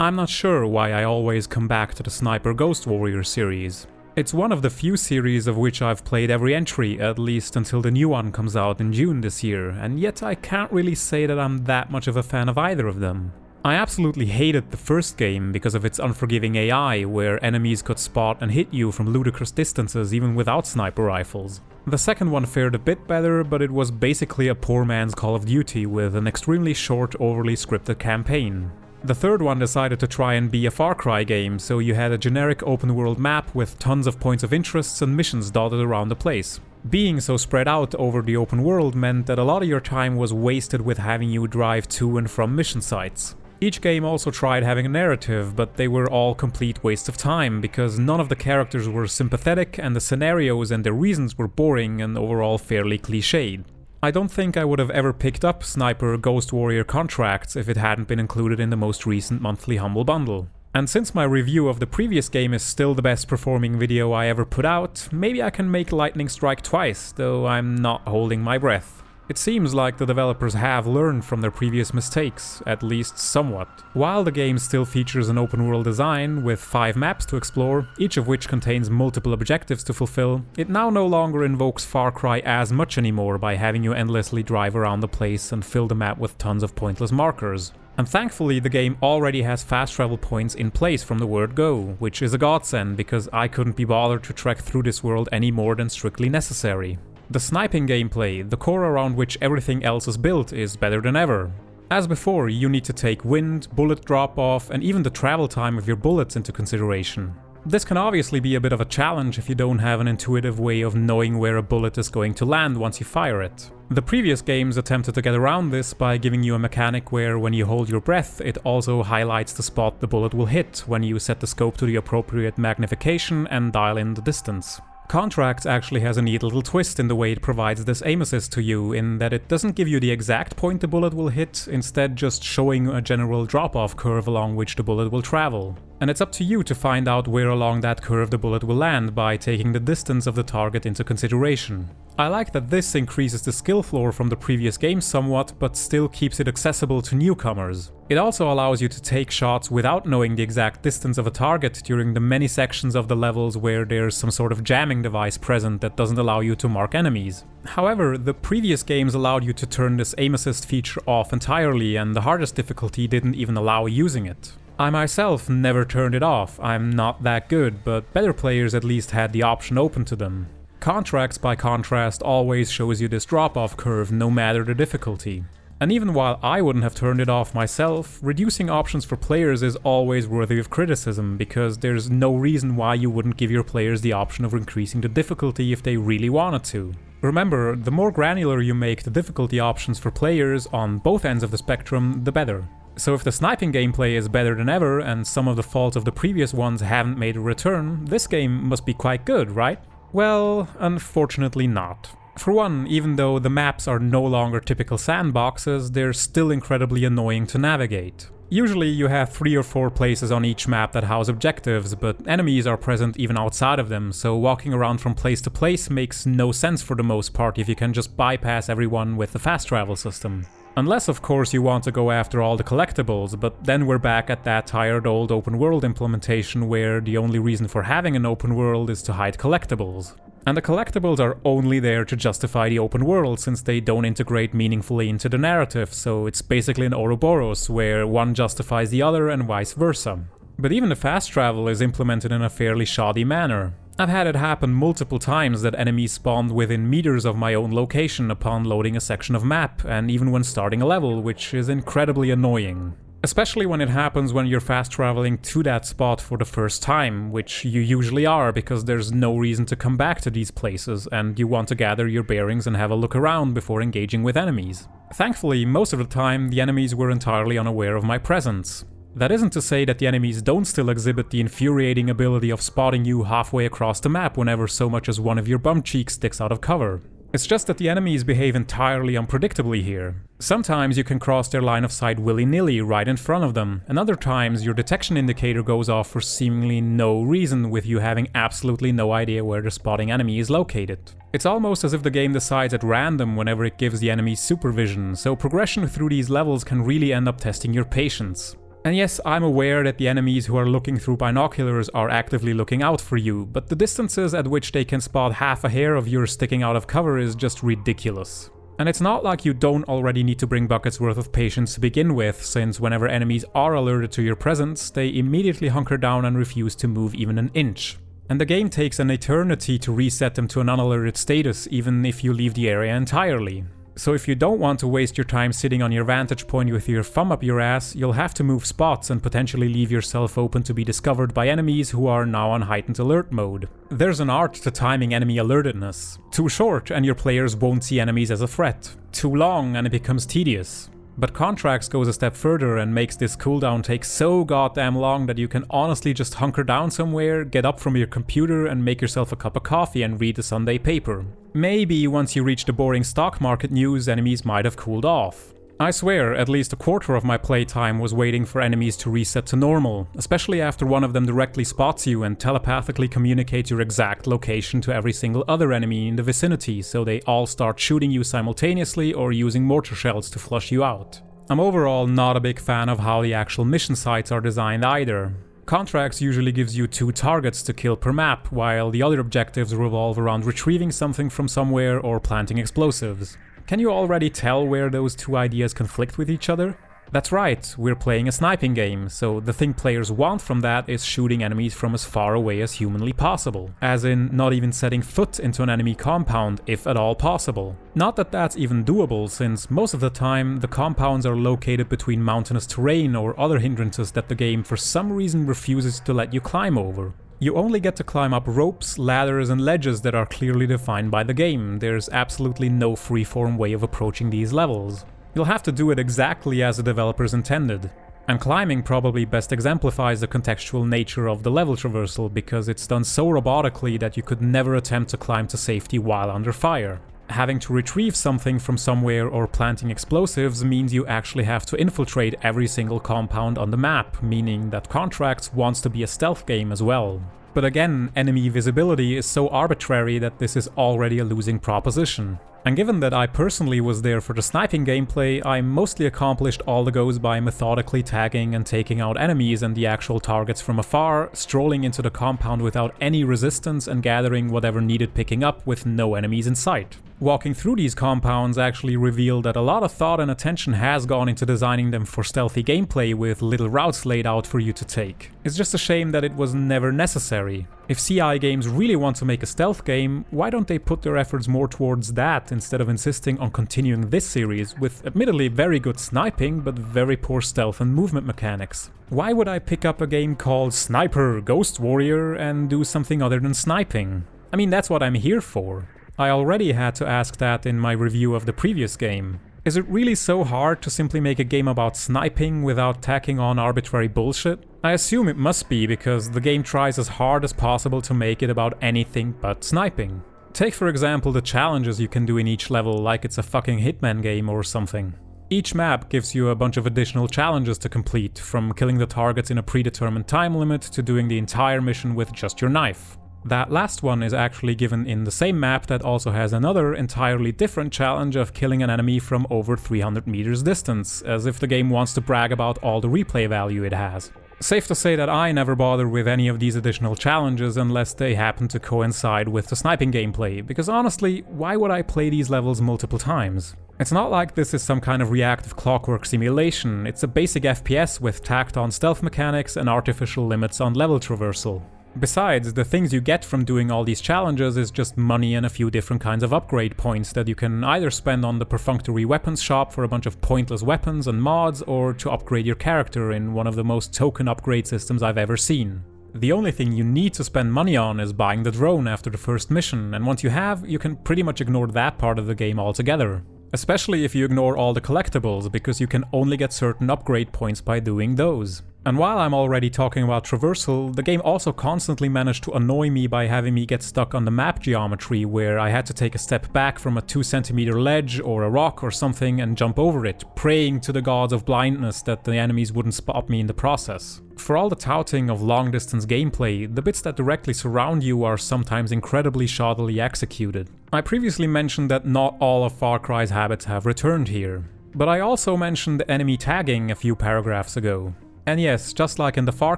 I'm not sure why I always come back to the Sniper Ghost Warrior series. It's one of the few series of which I've played every entry, at least until the new one comes out in June this year, and yet I can't really say that I'm that much of a fan of either of them. I absolutely hated the first game because of its unforgiving AI, where enemies could spot and hit you from ludicrous distances even without sniper rifles. The second one fared a bit better, but it was basically a poor man's Call of Duty with an extremely short, overly scripted campaign. The third one decided to try and be a Far Cry game, so you had a generic open world map with tons of points of interest and missions dotted around the place. Being so spread out over the open world meant that a lot of your time was wasted with having you drive to and from mission sites. Each game also tried having a narrative, but they were all complete waste of time because none of the characters were sympathetic and the scenarios and their reasons were boring and overall fairly cliched. I don't think I would have ever picked up Sniper Ghost Warrior Contracts if it hadn't been included in the most recent monthly Humble Bundle. And since my review of the previous game is still the best performing video I ever put out, maybe I can make lightning strike twice, though I'm not holding my breath. It seems like the developers have learned from their previous mistakes, at least somewhat. While the game still features an open world design with 5 maps to explore, each of which contains multiple objectives to fulfill, it now no longer invokes Far Cry as much anymore by having you endlessly drive around the place and fill the map with tons of pointless markers. And thankfully the game already has fast travel points in place from the word go, which is a godsend because I couldn't be bothered to trek through this world any more than strictly necessary. The sniping gameplay, the core around which everything else is built, is better than ever. As before, you need to take wind, bullet drop-off, and even the travel time of your bullets into consideration. This can obviously be a bit of a challenge if you don't have an intuitive way of knowing where a bullet is going to land once you fire it. The previous games attempted to get around this by giving you a mechanic where when you hold your breath, it also highlights the spot the bullet will hit when you set the scope to the appropriate magnification and dial in the distance. Contracts actually has a neat little twist in the way it provides this aim assist to you, in that it doesn't give you the exact point the bullet will hit, instead just showing a general drop-off curve along which the bullet will travel. And it's up to you to find out where along that curve the bullet will land by taking the distance of the target into consideration. I like that this increases the skill floor from the previous game somewhat, but still keeps it accessible to newcomers. It also allows you to take shots without knowing the exact distance of a target during the many sections of the levels where there's some sort of jamming device present that doesn't allow you to mark enemies. However, the previous games allowed you to turn this aim assist feature off entirely, and the hardest difficulty didn't even allow using it. I myself never turned it off. I'm not that good, but better players at least had the option open to them. Contracts, by contrast, always shows you this drop-off curve no matter the difficulty. And even while I wouldn't have turned it off myself, reducing options for players is always worthy of criticism, because there's no reason why you wouldn't give your players the option of increasing the difficulty if they really wanted to. Remember, the more granular you make the difficulty options for players on both ends of the spectrum, the better. So if the sniping gameplay is better than ever and some of the faults of the previous ones haven't made a return, this game must be quite good, right? Well, unfortunately not. For one, even though the maps are no longer typical sandboxes, they're still incredibly annoying to navigate. Usually you have 3 or 4 places on each map that house objectives, but enemies are present even outside of them, so walking around from place to place makes no sense for the most part if you can just bypass everyone with the fast travel system. Unless of course you want to go after all the collectibles, but then we're back at that tired old open world implementation where the only reason for having an open world is to hide collectibles. And the collectibles are only there to justify the open world since they don't integrate meaningfully into the narrative, so it's basically an Ouroboros where one justifies the other and vice versa. But even the fast travel is implemented in a fairly shoddy manner. I've had it happen multiple times that enemies spawned within meters of my own location upon loading a section of map, and even when starting a level, which is incredibly annoying. Especially when it happens when you're fast traveling to that spot for the first time, which you usually are because there's no reason to come back to these places and you want to gather your bearings and have a look around before engaging with enemies. Thankfully, most of the time the enemies were entirely unaware of my presence. That isn't to say that the enemies don't still exhibit the infuriating ability of spotting you halfway across the map whenever so much as one of your bum cheeks sticks out of cover. It's just that the enemies behave entirely unpredictably here. Sometimes you can cross their line of sight willy-nilly right in front of them, and other times your detection indicator goes off for seemingly no reason, with you having absolutely no idea where the spotting enemy is located. It's almost as if the game decides at random whenever it gives the enemies supervision, so progression through these levels can really end up testing your patience. And yes, I'm aware that the enemies who are looking through binoculars are actively looking out for you, but the distances at which they can spot half a hair of yours sticking out of cover is just ridiculous. And it's not like you don't already need to bring buckets worth of patience to begin with, since whenever enemies are alerted to your presence, they immediately hunker down and refuse to move even an inch. And the game takes an eternity to reset them to an unalerted status, even if you leave the area entirely. So if you don't want to waste your time sitting on your vantage point with your thumb up your ass, you'll have to move spots and potentially leave yourself open to be discovered by enemies who are now on heightened alert mode. There's an art to timing enemy alertedness. Too short and your players won't see enemies as a threat. Too long and it becomes tedious. But Contracts goes a step further and makes this cooldown take so goddamn long that you can honestly just hunker down somewhere, get up from your computer and make yourself a cup of coffee and read the Sunday paper. Maybe once you reach the boring stock market news, enemies might have cooled off. I swear, at least a quarter of my playtime was waiting for enemies to reset to normal, especially after one of them directly spots you and telepathically communicates your exact location to every single other enemy in the vicinity, so they all start shooting you simultaneously or using mortar shells to flush you out. I'm overall not a big fan of how the actual mission sites are designed either. Contracts usually gives you 2 targets to kill per map, while the other objectives revolve around retrieving something from somewhere or planting explosives. Can you already tell where those 2 ideas conflict with each other? That's right, we're playing a sniping game, so the thing players want from that is shooting enemies from as far away as humanly possible. As in, not even setting foot into an enemy compound, if at all possible. Not that that's even doable, since most of the time the compounds are located between mountainous terrain or other hindrances that the game for some reason refuses to let you climb over. You only get to climb up ropes, ladders and ledges that are clearly defined by the game. There's absolutely no freeform way of approaching these levels. You'll have to do it exactly as the developers intended. And climbing probably best exemplifies the contextual nature of the level traversal, because it's done so robotically that you could never attempt to climb to safety while under fire. Having to retrieve something from somewhere or planting explosives means you actually have to infiltrate every single compound on the map, meaning that Contracts wants to be a stealth game as well. But again, enemy visibility is so arbitrary that this is already a losing proposition. And given that I personally was there for the sniping gameplay, I mostly accomplished all the goes by methodically tagging and taking out enemies and the actual targets from afar, strolling into the compound without any resistance and gathering whatever needed picking up with no enemies in sight. Walking through these compounds actually revealed that a lot of thought and attention has gone into designing them for stealthy gameplay with little routes laid out for you to take. It's just a shame that it was never necessary. If CI games really want to make a stealth game, why don't they put their efforts more towards that instead of insisting on continuing this series with admittedly very good sniping but very poor stealth and movement mechanics? Why would I pick up a game called Sniper Ghost Warrior and do something other than sniping? I mean, that's what I'm here for. I already had to ask that in my review of the previous game. Is it really so hard to simply make a game about sniping without tacking on arbitrary bullshit? I assume it must be, because the game tries as hard as possible to make it about anything but sniping. Take for example the challenges you can do in each level like it's a fucking Hitman game or something. Each map gives you a bunch of additional challenges to complete, from killing the targets in a predetermined time limit to doing the entire mission with just your knife. That last one is actually given in the same map that also has another entirely different challenge of killing an enemy from over 300 meters distance, as if the game wants to brag about all the replay value it has. Safe to say that I never bother with any of these additional challenges unless they happen to coincide with the sniping gameplay, because honestly, why would I play these levels multiple times? It's not like this is some kind of reactive clockwork simulation, it's a basic FPS with tacked on stealth mechanics and artificial limits on level traversal. Besides, the things you get from doing all these challenges is just money and a few different kinds of upgrade points that you can either spend on the perfunctory weapons shop for a bunch of pointless weapons and mods, or to upgrade your character in one of the most token upgrade systems I've ever seen. The only thing you need to spend money on is buying the drone after the first mission, and once you have, you can pretty much ignore that part of the game altogether. Especially if you ignore all the collectibles, because you can only get certain upgrade points by doing those. And while I'm already talking about traversal, the game also constantly managed to annoy me by having me get stuck on the map geometry, where I had to take a step back from a 2cm ledge or a rock or something and jump over it, praying to the gods of blindness that the enemies wouldn't spot me in the process. For all the touting of long-distance gameplay, the bits that directly surround you are sometimes incredibly shoddily executed. I previously mentioned that not all of Far Cry's habits have returned here, but I also mentioned enemy tagging a few paragraphs ago. And yes, just like in the Far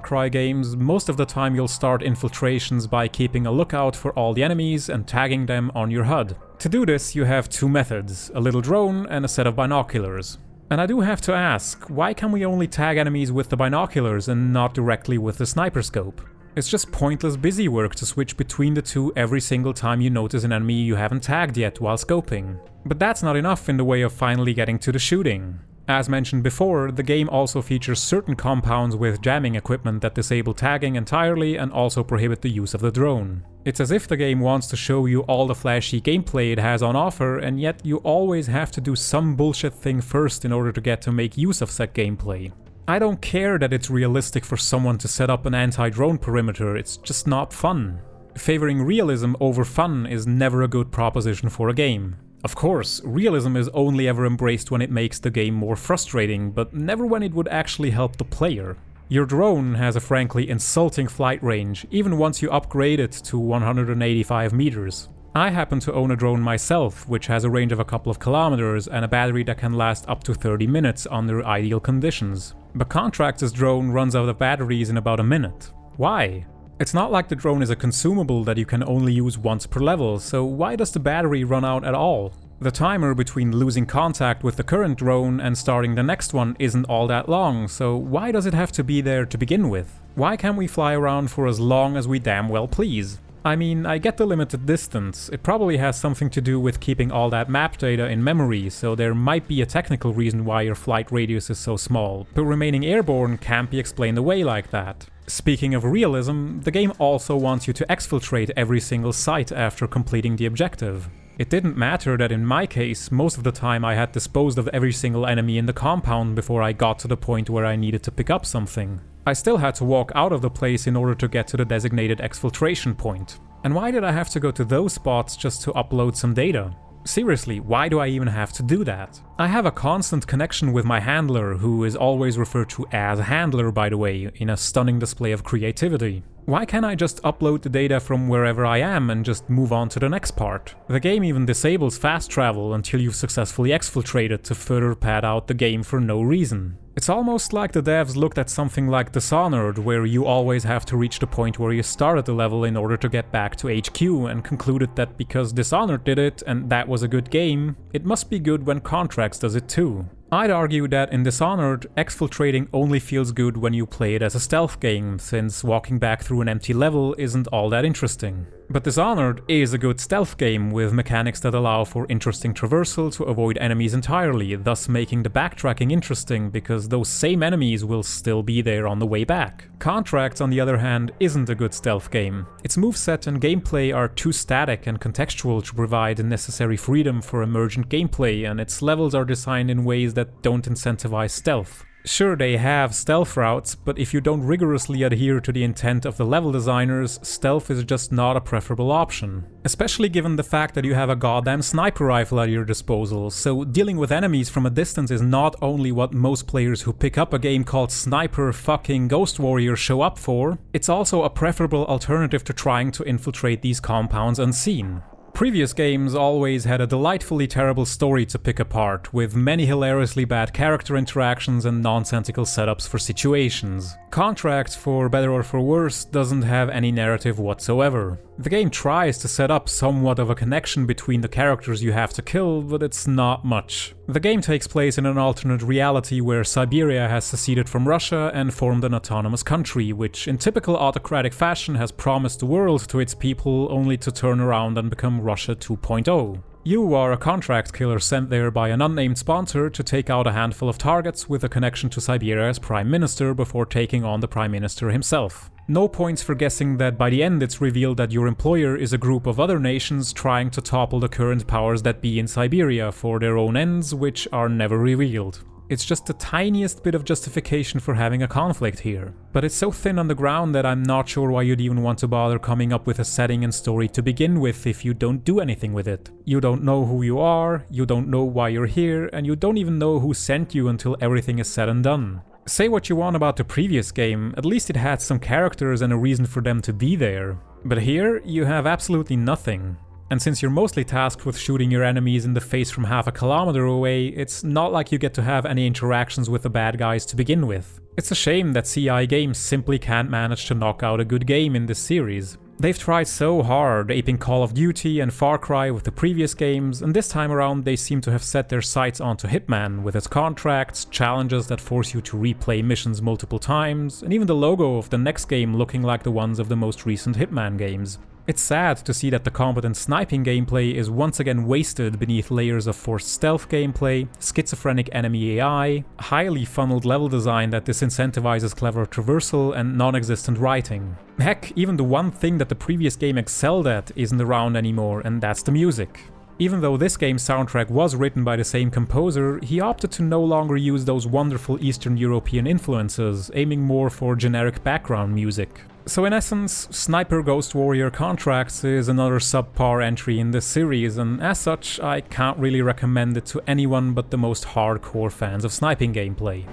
Cry games, most of the time you'll start infiltrations by keeping a lookout for all the enemies and tagging them on your HUD. To do this, you have two methods, a little drone and a set of binoculars. And I do have to ask, why can we only tag enemies with the binoculars and not directly with the sniper scope? It's just pointless busy work to switch between the two every single time you notice an enemy you haven't tagged yet while scoping. But that's not enough in the way of finally getting to the shooting. As mentioned before, the game also features certain compounds with jamming equipment that disable tagging entirely and also prohibit the use of the drone. It's as if the game wants to show you all the flashy gameplay it has on offer, and yet you always have to do some bullshit thing first in order to get to make use of said gameplay. I don't care that it's realistic for someone to set up an anti-drone perimeter, it's just not fun. Favoring realism over fun is never a good proposition for a game. Of course, realism is only ever embraced when it makes the game more frustrating, but never when it would actually help the player. Your drone has a frankly insulting flight range, even once you upgrade it to 185 meters. I happen to own a drone myself, which has a range of a couple of kilometers and a battery that can last up to 30 minutes under ideal conditions. But Contract's drone runs out of batteries in about a minute. Why? It's not like the drone is a consumable that you can only use once per level, so why does the battery run out at all? The timer between losing contact with the current drone and starting the next one isn't all that long, so why does it have to be there to begin with? Why can't we fly around for as long as we damn well please? I mean, I get the limited distance, it probably has something to do with keeping all that map data in memory, so there might be a technical reason why your flight radius is so small, but remaining airborne can't be explained away like that. Speaking of realism, the game also wants you to exfiltrate every single site after completing the objective. It didn't matter that in my case, most of the time I had disposed of every single enemy in the compound before I got to the point where I needed to pick up something. I still had to walk out of the place in order to get to the designated exfiltration point. And why did I have to go to those spots just to upload some data? Seriously, why do I even have to do that? I have a constant connection with my handler, who is always referred to as Handler by the way, in a stunning display of creativity. Why can't I just upload the data from wherever I am and just move on to the next part? The game even disables fast travel until you've successfully exfiltrated to further pad out the game for no reason. It's almost like the devs looked at something like Dishonored, where you always have to reach the point where you started the level in order to get back to HQ, and concluded that because Dishonored did it and that was a good game, it must be good when Contracts does it too. I'd argue that in Dishonored, exfiltrating only feels good when you play it as a stealth game, since walking back through an empty level isn't all that interesting. But Dishonored is a good stealth game with mechanics that allow for interesting traversal to avoid enemies entirely, thus making the backtracking interesting because those same enemies will still be there on the way back. Contracts, on the other hand, isn't a good stealth game. Its moveset and gameplay are too static and contextual to provide the necessary freedom for emergent gameplay, and its levels are designed in ways that don't incentivize stealth. Sure, they have stealth routes, but if you don't rigorously adhere to the intent of the level designers, stealth is just not a preferable option. Especially given the fact that you have a goddamn sniper rifle at your disposal, so dealing with enemies from a distance is not only what most players who pick up a game called Sniper fucking Ghost Warrior show up for, it's also a preferable alternative to trying to infiltrate these compounds unseen. Previous games always had a delightfully terrible story to pick apart, with many hilariously bad character interactions and nonsensical setups for situations. Contracts, for better or for worse, doesn't have any narrative whatsoever. The game tries to set up somewhat of a connection between the characters you have to kill, but it's not much. The game takes place in an alternate reality where Siberia has seceded from Russia and formed an autonomous country, which in typical autocratic fashion has promised the world to its people only to turn around and become Russia 2.0. You are a contract killer sent there by an unnamed sponsor to take out a handful of targets with a connection to Siberia's prime minister before taking on the prime minister himself. No points for guessing that by the end it's revealed that your employer is a group of other nations trying to topple the current powers that be in Siberia for their own ends, which are never revealed. It's just the tiniest bit of justification for having a conflict here. But it's so thin on the ground that I'm not sure why you'd even want to bother coming up with a setting and story to begin with if you don't do anything with it. You don't know who you are, you don't know why you're here, and you don't even know who sent you until everything is said and done. Say what you want about the previous game, at least it had some characters and a reason for them to be there. But here, you have absolutely nothing. And since you're mostly tasked with shooting your enemies in the face from half a kilometer away, it's not like you get to have any interactions with the bad guys to begin with. It's a shame that CI Games simply can't manage to knock out a good game in this series. They've tried so hard, aping Call of Duty and Far Cry with the previous games, and this time around they seem to have set their sights onto Hitman, with its contracts, challenges that force you to replay missions multiple times, and even the logo of the next game looking like the ones of the most recent Hitman games. It's sad to see that the competent sniping gameplay is once again wasted beneath layers of forced stealth gameplay, schizophrenic enemy AI, highly funneled level design that disincentivizes clever traversal, and non-existent writing. Heck, even the one thing that the previous game excelled at isn't around anymore, and that's the music. Even though this game's soundtrack was written by the same composer, he opted to no longer use those wonderful Eastern European influences, aiming more for generic background music. So in essence, Sniper Ghost Warrior Contracts is another subpar entry in this series, and as such, I can't really recommend it to anyone but the most hardcore fans of sniping gameplay.